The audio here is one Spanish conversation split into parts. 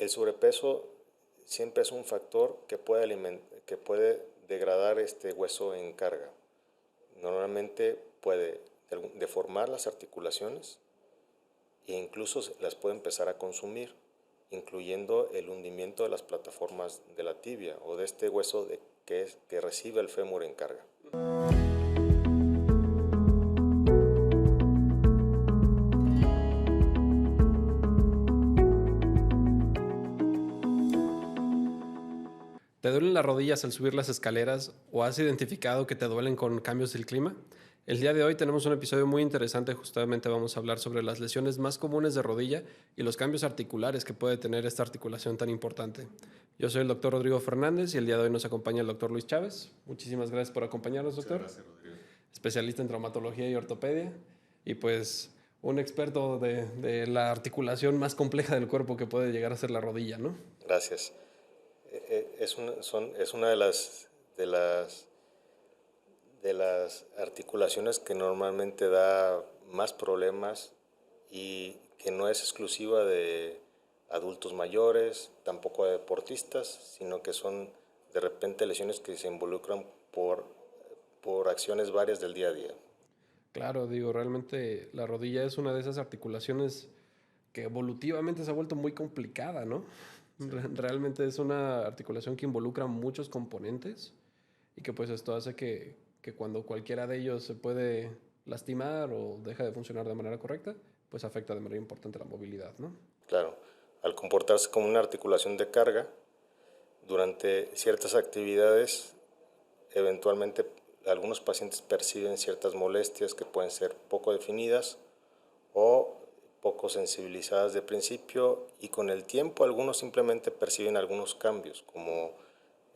el sobrepeso siempre es un factor que que puede degradar este hueso en carga. Normalmente puede deformar las articulaciones e incluso las puede empezar a consumir, incluyendo el hundimiento de las plataformas de la tibia o de este hueso que recibe el fémur en carga. ¿Te duelen las rodillas al subir las escaleras o has identificado que te duelen con cambios del clima? El día de hoy tenemos un episodio muy interesante, justamente vamos a hablar sobre las lesiones más comunes de rodilla y los cambios articulares que puede tener esta articulación tan importante. Yo soy el doctor Rodrigo Fernández y el día de hoy nos acompaña el doctor Luis Chávez. Muchísimas gracias por acompañarnos, doctor. Muchas gracias, Rodrigo. Especialista en traumatología y ortopedia y pues un experto de la articulación más compleja del cuerpo que puede llegar a ser la rodilla, ¿no? Gracias. Es una de las articulaciones que normalmente da más problemas y que no es exclusiva de adultos mayores, tampoco de deportistas, sino que son de repente lesiones que se involucran por acciones varias del día a día. Claro, digo, realmente la rodilla es una de esas articulaciones que evolutivamente se ha vuelto muy complicada, ¿no? Sí. Realmente es una articulación que involucra muchos componentes y que pues esto hace que cuando cualquiera de ellos se puede lastimar o deja de funcionar de manera correcta, pues afecta de manera importante la movilidad, ¿no? Claro, al comportarse como una articulación de carga, durante ciertas actividades, eventualmente algunos pacientes perciben ciertas molestias que pueden ser poco definidas o poco sensibilizadas de principio, y con el tiempo algunos simplemente perciben algunos cambios como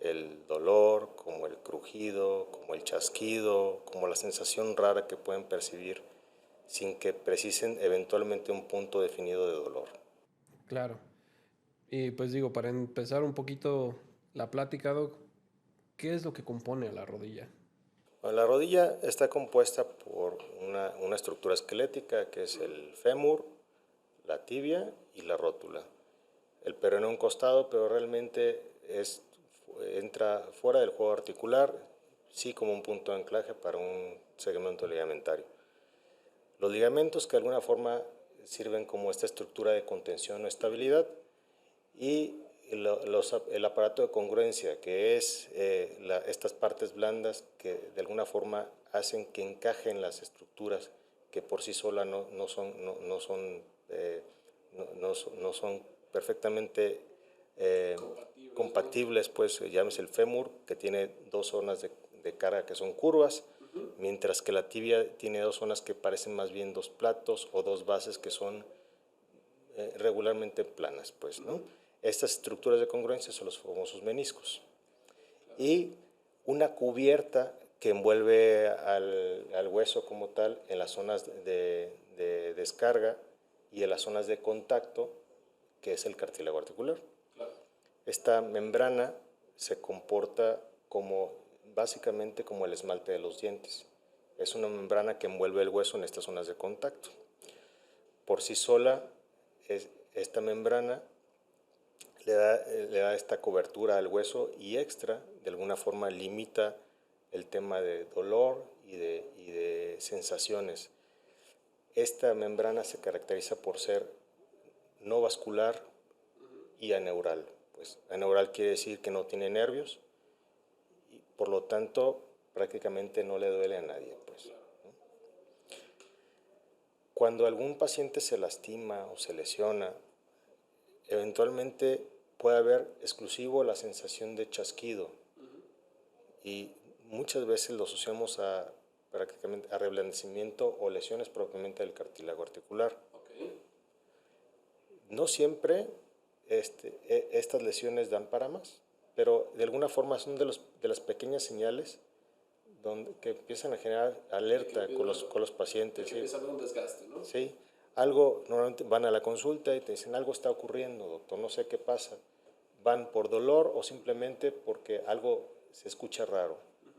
el dolor, como el crujido, como el chasquido, como la sensación rara que pueden percibir sin que precisen eventualmente un punto definido de dolor. Claro. Y pues digo, para empezar un poquito la plática, Doc, ¿qué es lo que compone a la rodilla? Bueno, la rodilla está compuesta por una estructura esquelética que es el fémur, la tibia y la rótula. El peroneo a un costado, pero realmente entra fuera del juego articular, sí como un punto de anclaje para un segmento ligamentario. Los ligamentos que de alguna forma sirven como esta estructura de contención o estabilidad, y el aparato de congruencia, que es estas partes blandas que de alguna forma hacen que encajen las estructuras que por sí solas no son perfectamente compatibles, pues llámese el fémur, que tiene dos zonas de carga que son curvas, mientras que la tibia tiene dos zonas que parecen más bien dos platos o dos bases que son regularmente planas, pues, ¿no? Estas estructuras de congruencia son los famosos meniscos. Y una cubierta que envuelve al hueso como tal en las zonas de descarga y en las zonas de contacto, que es el cartílago articular. Esta membrana se comporta básicamente como el esmalte de los dientes. Es una membrana que envuelve el hueso en estas zonas de contacto. Por sí sola, esta membrana le da esta cobertura al hueso y extra, de alguna forma limita el tema de dolor y de sensaciones. Esta membrana se caracteriza por ser no vascular y aneural. Pues aneural quiere decir que no tiene nervios y por lo tanto prácticamente no le duele a nadie, pues, ¿no? Cuando algún paciente se lastima o se lesiona, eventualmente puede haber exclusivo la sensación de chasquido, y muchas veces lo asociamos prácticamente a reblandecimiento o lesiones propiamente del cartílago articular. Okay. No siempre estas lesiones dan para más, pero de alguna forma son de las pequeñas señales que empiezan a generar alerta con los pacientes. Que empieza a haber un desgaste, ¿no? Sí, algo, normalmente van a la consulta y te dicen, algo está ocurriendo, doctor, no sé qué pasa. Van por dolor o simplemente porque algo se escucha raro,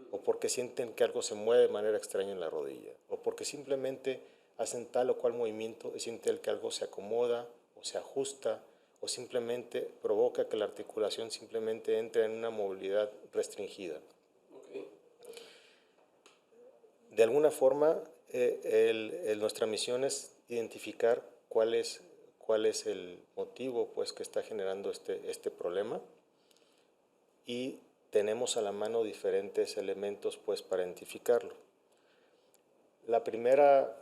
o porque sienten que algo se mueve de manera extraña en la rodilla, o porque simplemente hacen tal o cual movimiento y sienten que algo se acomoda o se ajusta o simplemente provoca que la articulación simplemente entre en una movilidad restringida. De alguna forma, nuestra misión es identificar cuál es el motivo pues, que está generando este problema, y tenemos a la mano diferentes elementos pues, para identificarlo. La primera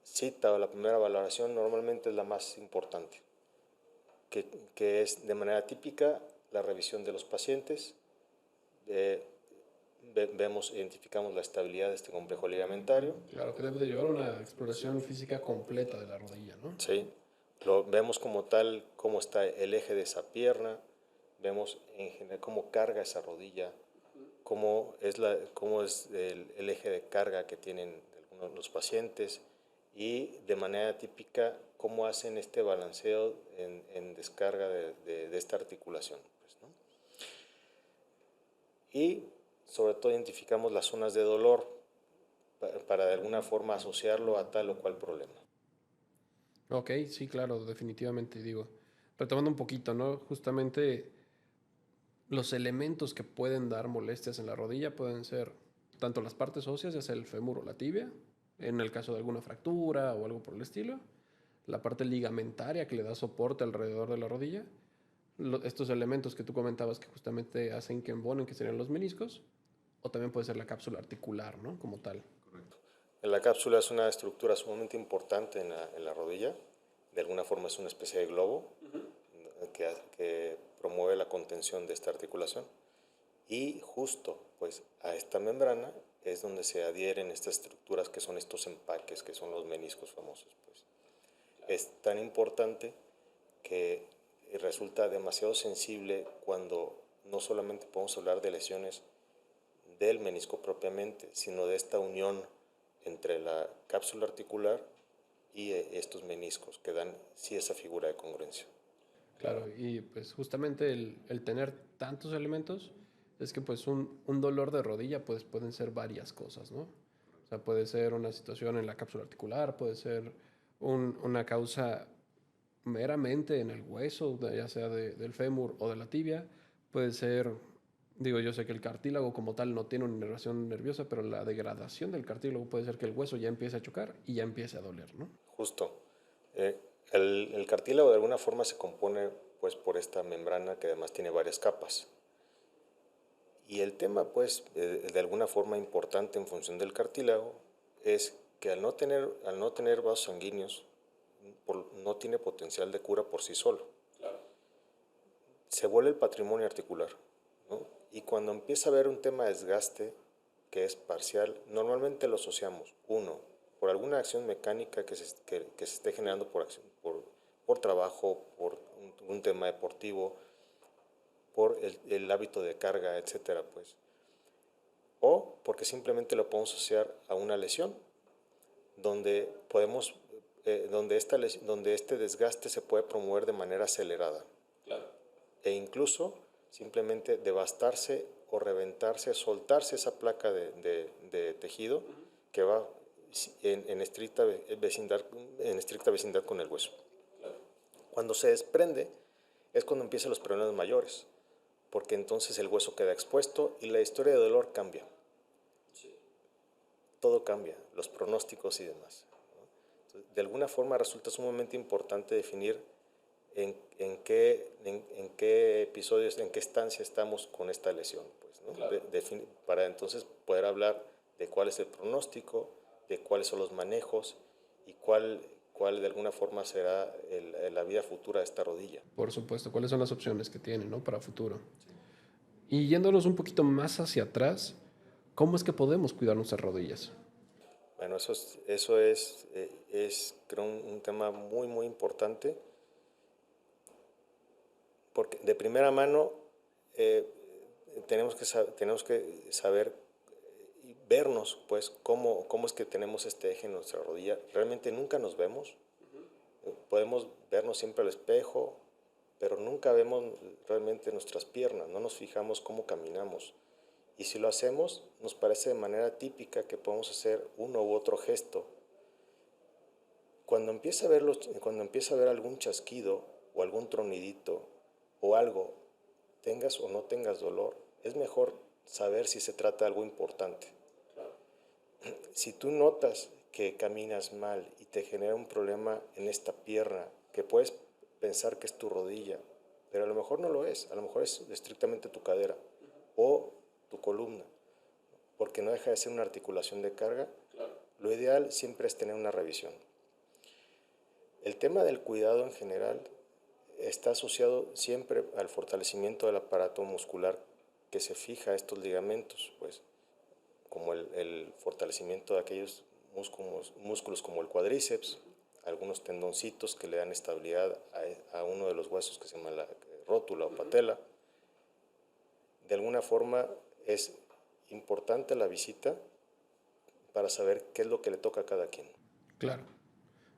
cita o la primera valoración normalmente es la más importante, que es de manera típica la revisión de los pacientes. Identificamos la estabilidad de este complejo ligamentario. Claro, que debe de llevar una exploración física completa de la rodilla, ¿no? Sí, vemos como tal cómo está el eje de esa pierna, vemos en general cómo carga esa rodilla, cómo es el eje de carga que tienen algunos los pacientes, y de manera típica cómo hacen este balanceo en descarga de esta articulación. Pues, ¿no? Y sobre todo identificamos las zonas de dolor para de alguna forma asociarlo a tal o cual problema. Ok, sí, claro, definitivamente, digo. Retomando un poquito, ¿no? Justamente los elementos que pueden dar molestias en la rodilla pueden ser tanto las partes óseas, ya sea el fémur o la tibia, en el caso de alguna fractura o algo por el estilo, la parte ligamentaria que le da soporte alrededor de la rodilla, estos elementos que tú comentabas que justamente hacen que embonen, que serían los meniscos, o también puede ser la cápsula articular, ¿no? Como tal. Correcto. La cápsula es una estructura sumamente importante en la rodilla. De alguna forma es una especie de globo que promueve la contención de esta articulación. Y justo pues, a esta membrana es donde se adhieren estas estructuras que son estos empaques, que son los meniscos famosos. Pues. Es tan importante que resulta demasiado sensible cuando no solamente podemos hablar de lesiones del menisco propiamente, sino de esta unión entre la cápsula articular y estos meniscos que dan sí esa figura de congruencia. Claro, y pues justamente el tener tantos elementos es que pues un dolor de rodilla pues pueden ser varias cosas, ¿no? O sea, puede ser una situación en la cápsula articular, puede ser una causa meramente en el hueso, ya sea del fémur o de la tibia, puede ser, digo, yo sé que el cartílago como tal no tiene una inervación nerviosa, pero la degradación del cartílago puede ser que el hueso ya empiece a chocar y ya empiece a doler, ¿no? Justo. El cartílago de alguna forma se compone pues, por esta membrana que además tiene varias capas. Y el tema, pues, de alguna forma importante en función del cartílago es que al no tener vasos sanguíneos, no tiene potencial de cura por sí solo. Claro. Se vuelve el patrimonio articular, ¿no? Y cuando empieza a haber un tema de desgaste que es parcial, normalmente lo asociamos, uno, por alguna acción mecánica que se esté generando por trabajo, por un tema deportivo, por el hábito de carga, etcétera, pues. O porque simplemente lo podemos asociar a una lesión, donde donde este desgaste se puede promover de manera acelerada. Claro. E incluso simplemente devastarse o reventarse, soltarse esa placa de tejido que va en estricta vecindad con el hueso. Claro. Cuando se desprende es cuando empiezan los problemas mayores, porque entonces el hueso queda expuesto y la historia de dolor cambia. Sí. Todo cambia, los pronósticos y demás. Entonces, de alguna forma resulta sumamente importante definir en qué episodios, en qué estancia estamos con esta lesión, pues, ¿no? Claro. Para entonces poder hablar de cuál es el pronóstico, de cuáles son los manejos y cuál de alguna forma será la vida futura de esta rodilla. Por supuesto, cuáles son las opciones que tienen, ¿no? Para futuro. Sí. Y yéndonos un poquito más hacia atrás, ¿cómo es que podemos cuidar nuestras rodillas? Bueno, eso es creo, un tema muy, muy importante, porque de primera mano tenemos que saber y vernos, pues, cómo es que tenemos este eje en nuestra rodilla. Realmente nunca nos vemos. Podemos vernos siempre al espejo, pero nunca vemos realmente nuestras piernas, no nos fijamos cómo caminamos. Y si lo hacemos, nos parece de manera típica que podemos hacer uno u otro gesto Cuando empieza a ver algún chasquido o algún tronidito o algo, tengas o no tengas dolor, es mejor saber si se trata de algo importante. Si tú notas que caminas mal y te genera un problema en esta pierna, que puedes pensar que es tu rodilla, pero a lo mejor no lo es, a lo mejor es estrictamente tu cadera o tu columna, porque no deja de ser una articulación de carga, lo ideal siempre es tener una revisión. El tema del cuidado en general está asociado siempre al fortalecimiento del aparato muscular que se fija a estos ligamentos, pues, como el fortalecimiento de aquellos músculos como el cuádriceps, algunos tendoncitos que le dan estabilidad a uno de los huesos que se llama la rótula o patela. De alguna forma es importante la visita para saber qué es lo que le toca a cada quien. Claro,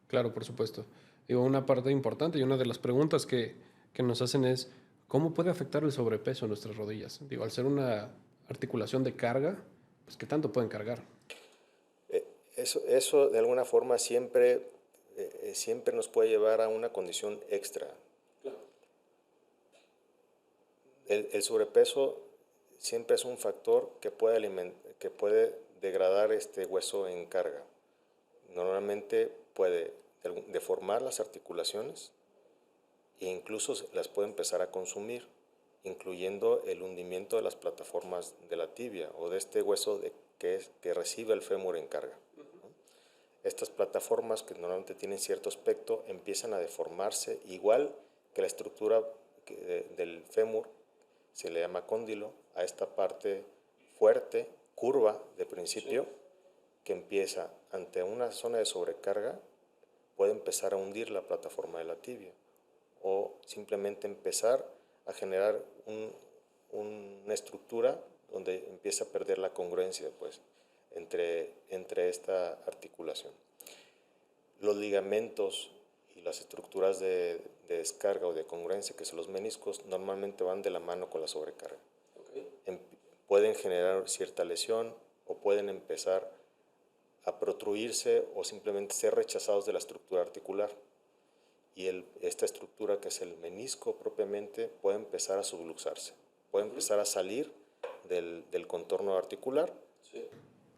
claro, por supuesto. Digo, una parte importante y una de las preguntas que nos hacen es, ¿cómo puede afectar el sobrepeso en nuestras rodillas? Digo, al ser una articulación de carga, pues ¿qué tanto pueden cargar? Eso de alguna forma siempre nos puede llevar a una condición extra. El sobrepeso siempre es un factor que puede degradar este hueso en carga. Normalmente puede deformar las articulaciones e incluso las puede empezar a consumir, incluyendo el hundimiento de las plataformas de la tibia o de este hueso que recibe el fémur en carga. Estas plataformas, que normalmente tienen cierto aspecto, empiezan a deformarse, igual que la estructura del fémur, se le llama cóndilo, a esta parte fuerte, curva de principio, que empieza ante una zona de sobrecarga, puede empezar a hundir la plataforma de la tibia o simplemente empezar a generar una estructura donde empieza a perder la congruencia, pues, entre esta articulación. Los ligamentos y las estructuras de descarga o de congruencia, que son los meniscos, normalmente van de la mano con la sobrecarga. Pueden generar cierta lesión o pueden empezar a protruirse o simplemente ser rechazados de la estructura articular. Y esta estructura, que es el menisco propiamente, puede empezar a subluxarse, puede empezar a salir del contorno articular. Sí.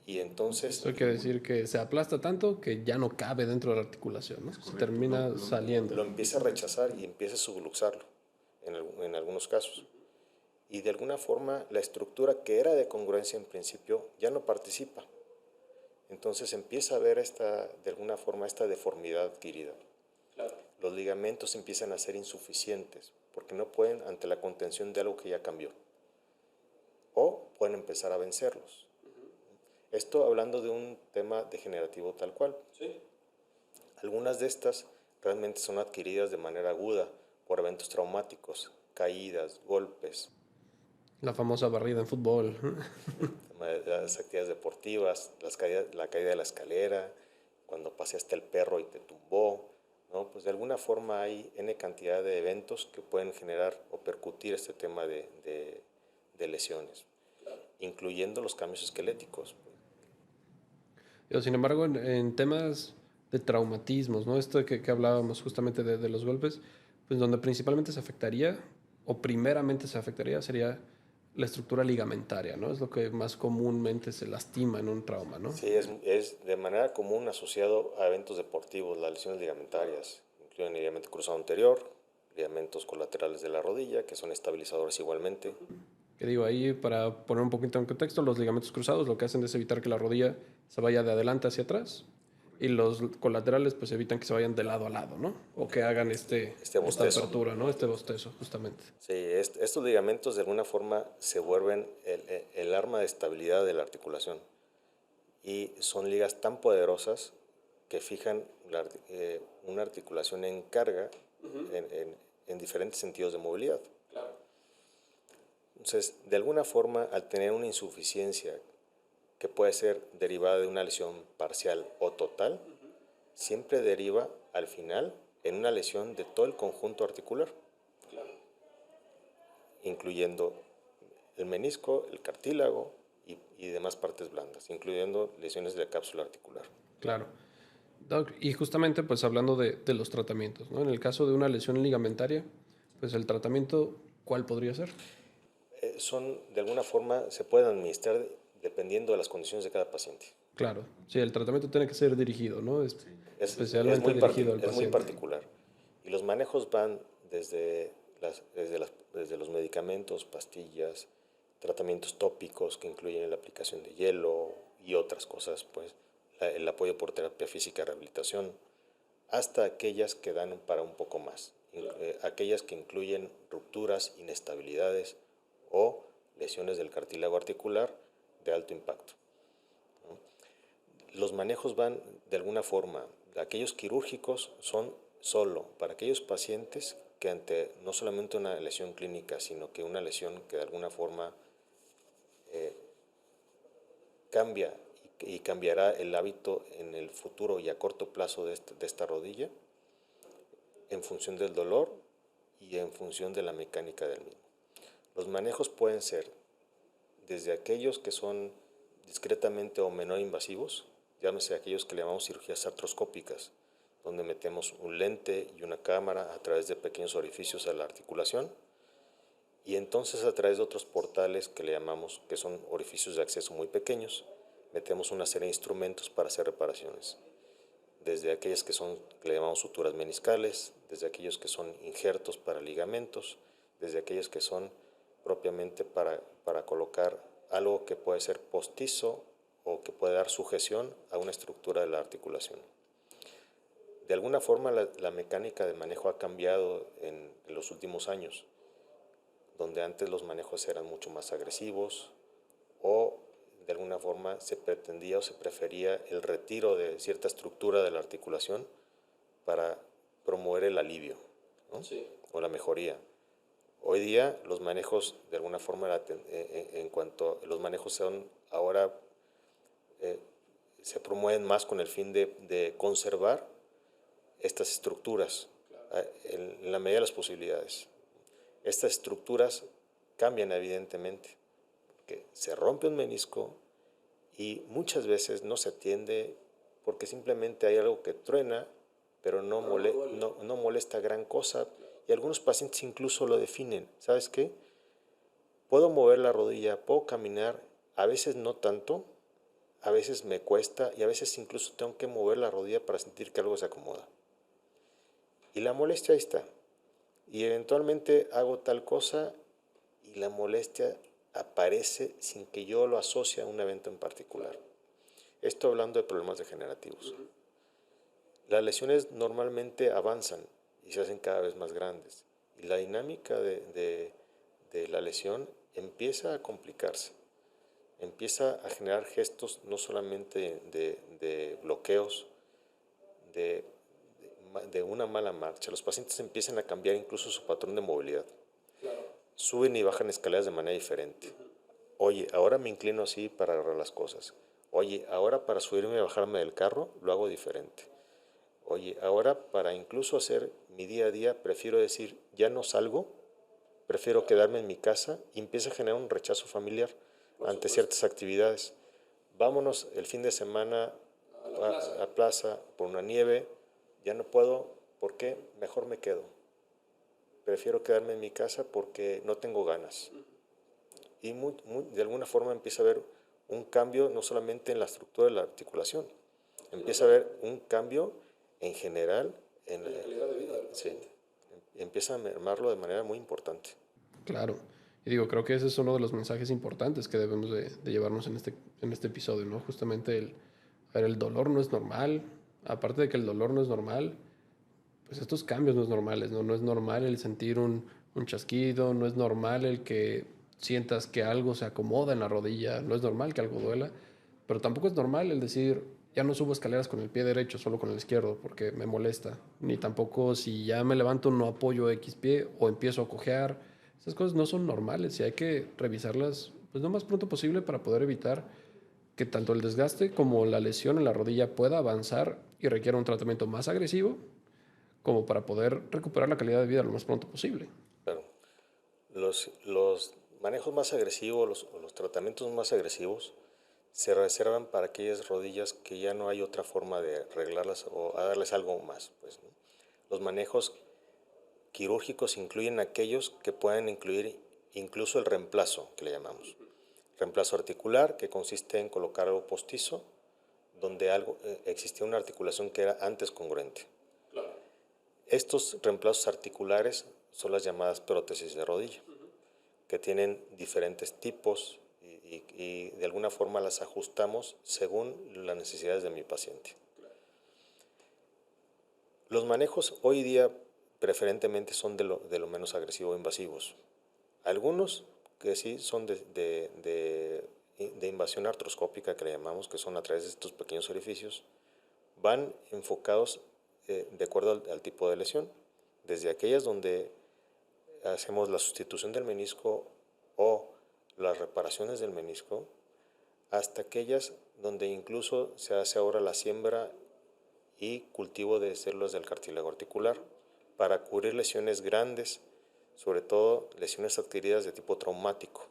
Y entonces... Esto quiere decir que se aplasta tanto que ya no cabe dentro de la articulación, ¿no? Se termina saliendo. Lo empieza a rechazar y empieza a subluxarlo en algunos casos. Y de alguna forma la estructura que era de congruencia en principio ya no participa. Entonces empieza a haber de alguna forma esta deformidad adquirida. Claro. Los ligamentos empiezan a ser insuficientes porque no pueden ante la contención de algo que ya cambió. O pueden empezar a vencerlos. Esto hablando de un tema degenerativo tal cual. Sí. Algunas de estas realmente son adquiridas de manera aguda por eventos traumáticos, caídas, golpes. La famosa barrida en fútbol. Las actividades deportivas, la caída de la escalera, cuando paseaste el perro y te tumbó, ¿no? Pues de alguna forma hay N cantidad de eventos que pueden generar o percutir este tema de lesiones, incluyendo los cambios esqueléticos. Sin embargo, en temas de traumatismos, ¿no? Esto que hablábamos justamente de los golpes, pues donde principalmente se afectaría, o primeramente se afectaría, sería la estructura ligamentaria, ¿no? Es lo que más comúnmente se lastima en un trauma, ¿no? Sí, es de manera común asociado a eventos deportivos. Las lesiones ligamentarias incluyen ligamento cruzado anterior, ligamentos colaterales de la rodilla, que son estabilizadores igualmente. Que digo, ahí para poner un poquito en contexto, los ligamentos cruzados lo que hacen es evitar que la rodilla se vaya de adelante hacia atrás, y los colaterales pues evitan que se vayan de lado a lado, ¿no? O que hagan esta apertura, ¿no? Este bostezo, justamente. Sí, estos ligamentos de alguna forma se vuelven el arma de estabilidad de la articulación y son ligas tan poderosas que fijan una articulación en carga en diferentes sentidos de movilidad. Claro. Entonces, de alguna forma, al tener una insuficiencia que puede ser derivada de una lesión parcial o total, siempre deriva al final en una lesión de todo el conjunto articular, claro, incluyendo el menisco, el cartílago y demás partes blandas, incluyendo lesiones de la cápsula articular. Claro. Doc, y justamente pues hablando de los tratamientos, ¿no? En el caso de una lesión ligamentaria, pues el tratamiento, ¿cuál podría ser? Son, de alguna forma, se pueden administrar dependiendo de las condiciones de cada paciente. Claro, sí, el tratamiento tiene que ser dirigido, ¿no? Es Especialmente dirigido al es muy paciente. particular. Y los manejos van desde los medicamentos, pastillas, tratamientos tópicos que incluyen la aplicación de hielo y otras cosas, pues el apoyo por terapia física y rehabilitación, hasta aquellas que dan para un poco más, aquellas que incluyen rupturas, inestabilidades o lesiones del cartílago articular de alto impacto. Los manejos van de alguna forma. Aquellos quirúrgicos son solo para aquellos pacientes que ante no solamente una lesión clínica, sino que una lesión que de alguna forma cambia y cambiará el hábito en el futuro y a corto plazo de esta rodilla en función del dolor y en función de la mecánica del mismo. Los manejos pueden ser desde aquellos que son discretamente o menor invasivos, llámese aquellos que le llamamos cirugías artroscópicas, donde metemos un lente y una cámara a través de pequeños orificios a la articulación, y entonces a través de otros portales que le llamamos, que son orificios de acceso muy pequeños, metemos una serie de instrumentos para hacer reparaciones. Desde aquellas que le llamamos suturas meniscales, desde aquellos que son injertos para ligamentos, desde aquellos que son propiamente para colocar algo que puede ser postizo o que puede dar sujeción a una estructura de la articulación. De alguna forma la mecánica de manejo ha cambiado en los últimos años, donde antes los manejos eran mucho más agresivos o de alguna forma se pretendía o se prefería el retiro de cierta estructura de la articulación para promover el alivio, ¿no? Sí. O la mejoría. Hoy día los manejos de alguna forma en cuanto los manejos son ahora se promueven más con el fin de conservar estas estructuras en la medida de las posibilidades. Estas estructuras cambian evidentemente, porque se rompe un menisco y muchas veces no se atiende porque simplemente hay algo que truena, pero no molesta gran cosa, y algunos pacientes incluso lo definen. ¿Sabes qué? Puedo mover la rodilla, puedo caminar, a veces no tanto, a veces me cuesta y a veces incluso tengo que mover la rodilla para sentir que algo se acomoda. Y la molestia ahí está. Y eventualmente hago tal cosa y la molestia aparece sin que yo lo asocie a un evento en particular. Esto hablando de problemas degenerativos. Las lesiones normalmente avanzan y se hacen cada vez más grandes. Y la dinámica de la lesión empieza a complicarse. Empieza a generar gestos no solamente de bloqueos, de una mala marcha. Los pacientes empiezan a cambiar incluso su patrón de movilidad. Claro. Suben y bajan escaleras de manera diferente. Oye, ahora me inclino así para agarrar las cosas. Oye, ahora para subirme y bajarme del carro lo hago diferente. Oye, ahora para incluso hacer mi día a día prefiero decir, ya no salgo, prefiero quedarme en mi casa, y empieza a generar un rechazo familiar ante ciertas actividades. Vámonos el fin de semana a la plaza por una nieve, ya no puedo, ¿por qué? Mejor me quedo. Prefiero quedarme en mi casa porque no tengo ganas. Y de alguna forma empieza a haber un cambio no solamente en la estructura de la articulación, empieza a haber un cambio en general en la calidad de vida. Sí, empieza a mermarlo de manera muy importante. Claro. Y digo, creo que ese es uno de los mensajes importantes que debemos de llevarnos en este episodio, ¿no? Justamente el dolor no es normal. Aparte de que el dolor no es normal, pues estos cambios no es normales, ¿no? No es normal el sentir un chasquido, no es normal el que sientas que algo se acomoda en la rodilla, no es normal que algo duela, pero tampoco es normal el decir, ya no subo escaleras con el pie derecho, solo con el izquierdo, porque me molesta, ni tampoco si ya me levanto no apoyo X pie o empiezo a cojear. Esas cosas no son normales y hay que revisarlas pues lo más pronto posible para poder evitar que tanto el desgaste como la lesión en la rodilla pueda avanzar y requiera un tratamiento más agresivo como para poder recuperar la calidad de vida lo más pronto posible. Claro. Los manejos más agresivos, los tratamientos más agresivos, se reservan para aquellas rodillas que ya no hay otra forma de arreglarlas o a darles algo más, pues, ¿no? Los manejos quirúrgicos incluyen aquellos que pueden incluir incluso el reemplazo, que le llamamos. Reemplazo articular, que consiste en colocar algo postizo donde existía una articulación que era antes congruente. Estos reemplazos articulares son las llamadas prótesis de rodilla, que tienen diferentes tipos y de alguna forma las ajustamos según las necesidades de mi paciente. Los manejos hoy día preferentemente son de lo menos agresivo e invasivos. Algunos que sí son de invasión artroscópica, que le llamamos, que son a través de estos pequeños orificios, van enfocados de acuerdo al tipo de lesión, desde aquellas donde hacemos la sustitución del menisco o las reparaciones del menisco, hasta aquellas donde incluso se hace ahora la siembra y cultivo de células del cartílago articular para cubrir lesiones grandes, sobre todo lesiones adquiridas de tipo traumático,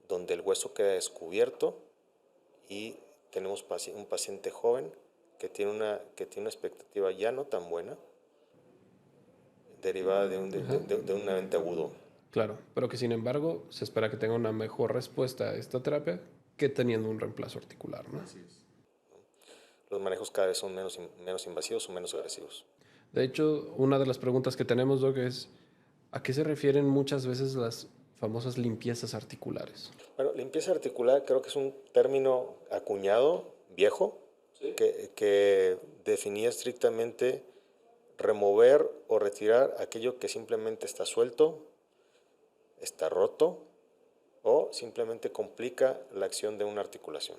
donde el hueso queda descubierto y tenemos un paciente joven que tiene una expectativa ya no tan buena, derivada de un evento agudo. Claro, pero que sin embargo se espera que tenga una mejor respuesta a esta terapia que teniendo un reemplazo articular, ¿no? Así es. Los manejos cada vez son menos invasivos o menos agresivos. De hecho, una de las preguntas que tenemos, Doc, es ¿a qué se refieren muchas veces las famosas limpiezas articulares? Bueno, limpieza articular creo que es un término acuñado, viejo, ¿sí? que definía estrictamente remover o retirar aquello que simplemente está suelto, está roto o simplemente complica la acción de una articulación.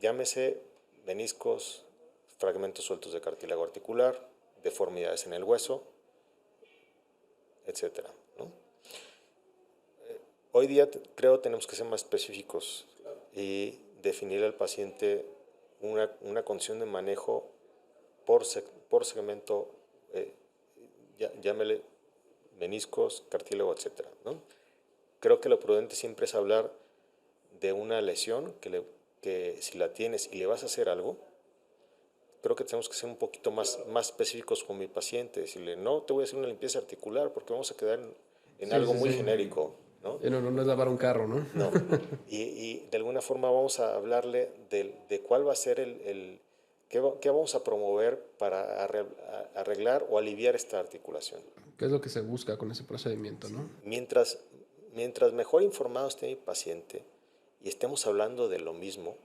Llámese meniscos, fragmentos sueltos de cartílago articular, deformidades en el hueso, etc., ¿no? Hoy día creo tenemos que ser más específicos y definir al paciente una condición de manejo por segmento, llámele meniscos, cartílago, etc., ¿no? Creo que lo prudente siempre es hablar de una lesión que si la tienes y le vas a hacer algo, creo que tenemos que ser un poquito más específicos con mi paciente, decirle, no te voy a hacer una limpieza articular porque vamos a quedar en algo muy genérico, ¿no? No es lavar un carro, ¿no? No. Y de alguna forma vamos a hablarle de cuál va a ser qué vamos a promover para arreglar o aliviar esta articulación. ¿Qué es lo que se busca con ese procedimiento, no? Mientras mejor informado esté mi paciente y estemos hablando de lo mismo,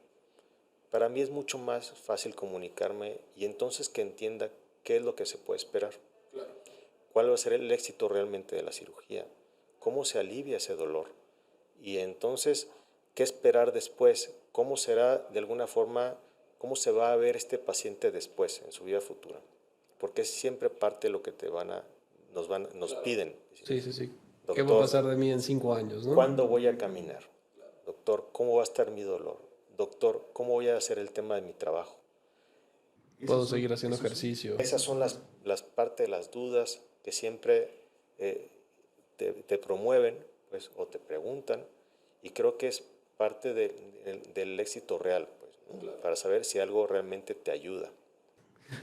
para mí es mucho más fácil comunicarme y entonces que entienda qué es lo que se puede esperar. Claro. Cuál va a ser el éxito realmente de la cirugía, cómo se alivia ese dolor y entonces qué esperar después, cómo será de alguna forma, cómo se va a ver este paciente después en su vida futura, porque es siempre parte de lo que nos piden. Sí, sí, sí. Doctor, ¿qué va a pasar de mí en 5 años, no? ¿cuándo voy a caminar? Doctor, ¿cómo va a estar mi dolor? Doctor, ¿cómo voy a hacer el tema de mi trabajo? ¿Puedo seguir haciendo ejercicio? Esas son las partes de las dudas que siempre te promueven, pues, o te preguntan, y creo que es parte del éxito real, pues, ¿no? Claro. Para saber si algo realmente te ayuda.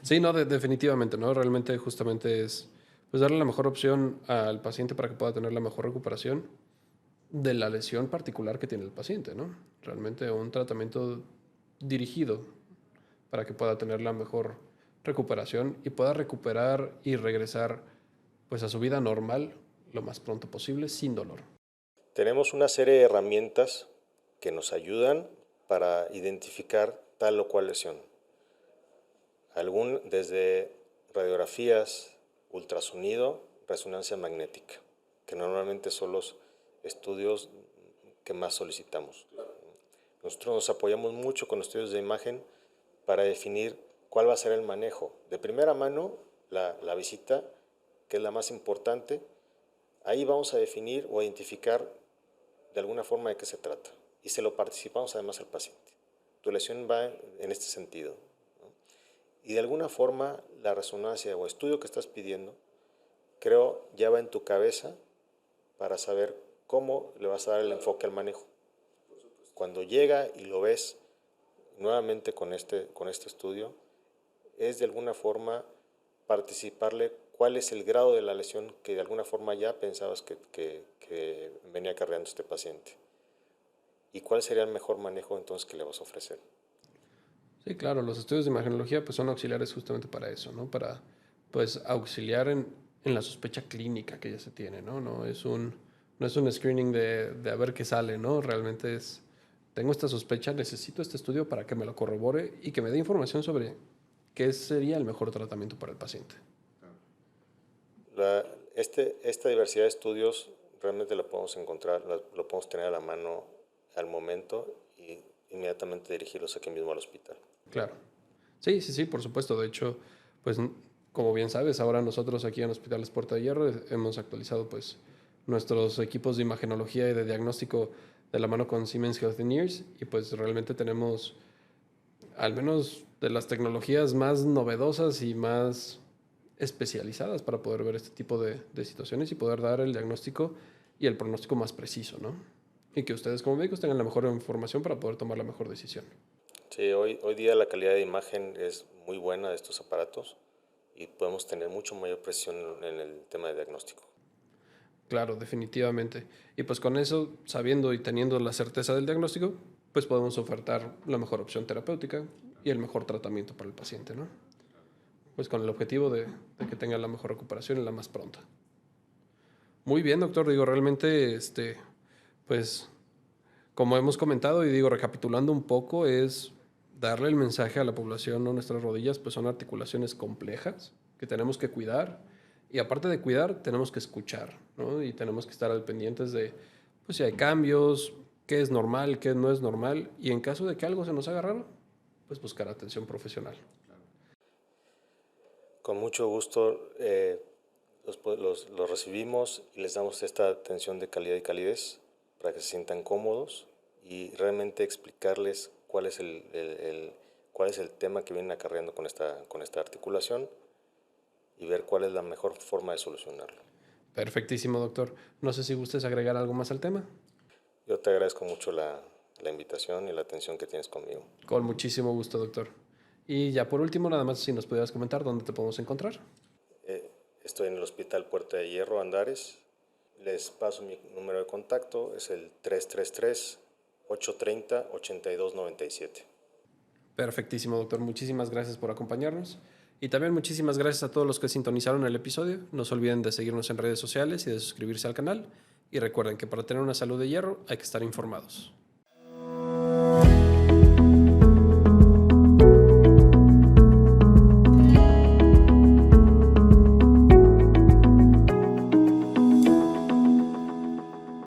Sí, no, definitivamente, ¿no? Realmente justamente es pues darle la mejor opción al paciente para que pueda tener la mejor recuperación de la lesión particular que tiene el paciente, ¿no? Realmente un tratamiento dirigido para que pueda tener la mejor recuperación y pueda recuperar y regresar pues a su vida normal lo más pronto posible sin dolor. Tenemos una serie de herramientas que nos ayudan para identificar tal o cual lesión. Desde radiografías, ultrasonido, resonancia magnética, que normalmente son los estudios que más solicitamos. Nosotros nos apoyamos mucho con estudios de imagen para definir cuál va a ser el manejo. De primera mano, la visita, que es la más importante, ahí vamos a definir o identificar de alguna forma de qué se trata. Y se lo participamos además al paciente. Tu lesión va en este sentido, ¿no? Y de alguna forma la resonancia o estudio que estás pidiendo, creo, ya va en tu cabeza para saber cómo le vas a dar el enfoque al manejo. cuando llega y lo ves nuevamente con este estudio, es de alguna forma participarle cuál es el grado de la lesión que de alguna forma ya pensabas que venía acarreando este paciente y cuál sería el mejor manejo entonces que le vas a ofrecer. Sí, claro, los estudios de imagenología pues son auxiliares justamente para eso, ¿no? Para pues auxiliar en la sospecha clínica que ya se tiene, ¿no? No es un screening de a ver qué sale, ¿no? Realmente es, tengo esta sospecha, necesito este estudio para que me lo corrobore y que me dé información sobre qué sería el mejor tratamiento para el paciente. Esta diversidad de estudios realmente la podemos encontrar, lo podemos tener a la mano al momento y inmediatamente dirigirlos aquí mismo al hospital. Claro. Sí, sí, sí, por supuesto. De hecho, pues como bien sabes, ahora nosotros aquí en Hospitales Puerta de Hierro hemos actualizado pues nuestros equipos de imagenología y de diagnóstico de la mano con Siemens Healthineers y pues realmente tenemos al menos de las tecnologías más novedosas y más especializadas para poder ver este tipo de situaciones y poder dar el diagnóstico y el pronóstico más preciso, ¿no? Y que ustedes como médicos tengan la mejor información para poder tomar la mejor decisión. Sí, hoy día la calidad de imagen es muy buena de estos aparatos y podemos tener mucho mayor precisión en el tema de diagnóstico. Claro, definitivamente. Y pues con eso, sabiendo y teniendo la certeza del diagnóstico, pues podemos ofertar la mejor opción terapéutica y el mejor tratamiento para el paciente, ¿no? Pues con el objetivo de que tenga la mejor recuperación y la más pronta. Muy bien, doctor. Digo, realmente, pues, como hemos comentado y digo, recapitulando un poco, es darle el mensaje a la población, ¿no? Nuestras rodillas, pues, son articulaciones complejas que tenemos que cuidar. Y aparte de cuidar, tenemos que escuchar, ¿no? Y tenemos que estar al pendientes de, pues, si hay cambios, qué es normal, qué no es normal. Y en caso de que algo se nos haga raro, pues buscar atención profesional. Con mucho gusto los recibimos y les damos esta atención de calidad y calidez para que se sientan cómodos y realmente explicarles cuál es cuál es el tema que vienen acarreando con esta articulación y ver cuál es la mejor forma de solucionarlo. Perfectísimo, doctor. No sé si gustes agregar algo más al tema. Yo te agradezco mucho la invitación y la atención que tienes conmigo. Con muchísimo gusto, doctor. Y ya por último, nada más si nos pudieras comentar dónde te podemos encontrar. Estoy en el Hospital Puerta de Hierro, Andares. Les paso mi número de contacto, es el 333-830-8297. Perfectísimo, doctor. Muchísimas gracias por acompañarnos. Y también muchísimas gracias a todos los que sintonizaron el episodio. No se olviden de seguirnos en redes sociales y de suscribirse al canal. Y recuerden que para tener una salud de hierro hay que estar informados.